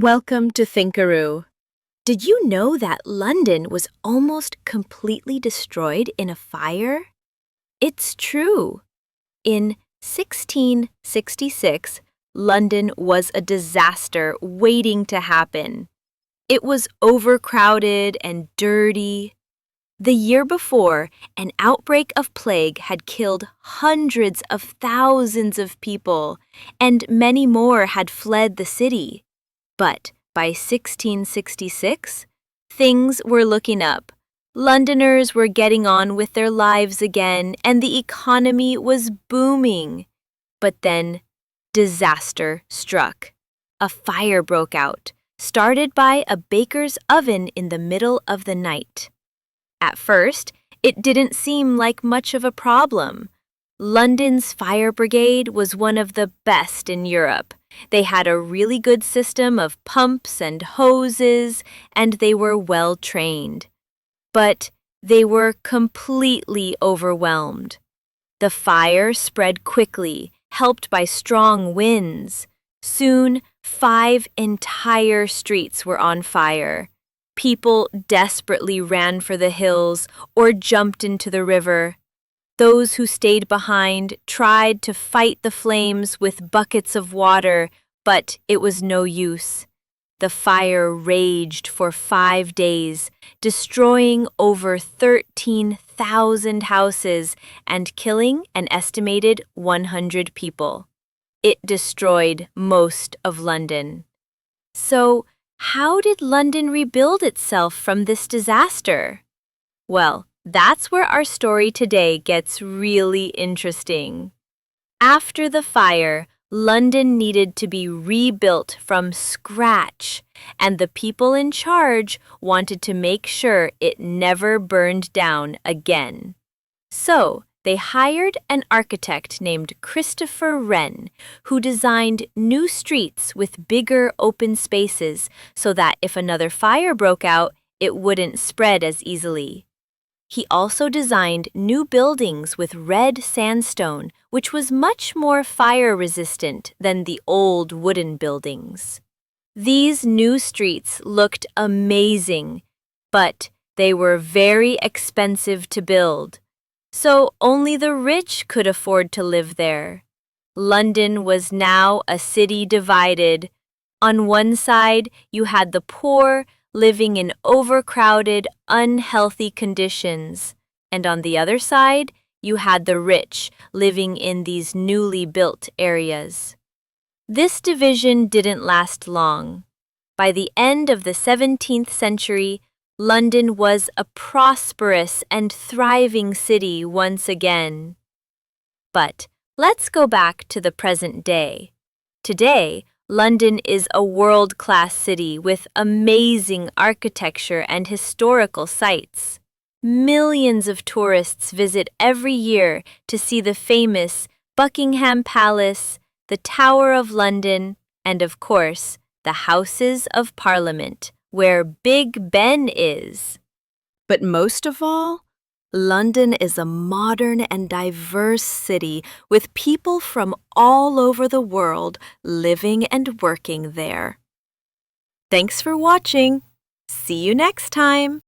Welcome to Thinkeroo. Did you know that London was almost completely destroyed in a fire? It's true. In 1666, London was a disaster waiting to happen. It was overcrowded and dirty. The year before, an outbreak of plague had killed hundreds of thousands of people, and many more had fled the city. But by 1666, things were looking up. Londoners were getting on with their lives again, and the economy was booming. But then, disaster struck. A fire broke out, started by a baker's oven in the middle of the night. At first, it didn't seem like much of a problem. London's fire brigade was one of the best in Europe. They had a really good system of pumps and hoses, and they were well trained. But they were completely overwhelmed. The fire spread quickly, helped by strong winds. Soon, 5 entire streets were on fire. People desperately ran for the hills or jumped into the river. Those who stayed behind tried to fight the flames with buckets of water, but it was no use. The fire raged for 5 days, destroying over 13,000 houses and killing an estimated 100 people. It destroyed most of London. So, how did London rebuild itself from this disaster? Well, that's where our story today gets really interesting. After the fire, London needed to be rebuilt from scratch, and the people in charge wanted to make sure it never burned down again. So, they hired an architect named Christopher Wren, who designed new streets with bigger open spaces so that if another fire broke out, it wouldn't spread as easily. He also designed new buildings with red sandstone, which was much more fire-resistant than the old wooden buildings. These new streets looked amazing, but they were very expensive to build. So only the rich could afford to live there. London was now a city divided. On one side, you had the poor living in overcrowded, unhealthy conditions, and on the other side, you had the rich living in these newly built areas. This division didn't last long. By the end of the 17th century, London was a prosperous and thriving city once again. But let's go back to the present day. Today, London is a world-class city with amazing architecture and historical sites. Millions of tourists visit every year to see the famous Buckingham Palace, the Tower of London, and of course, the Houses of Parliament, where Big Ben is. But most of all, London is a modern and diverse city with people from all over the world living and working there. Thanks for watching. See you next time.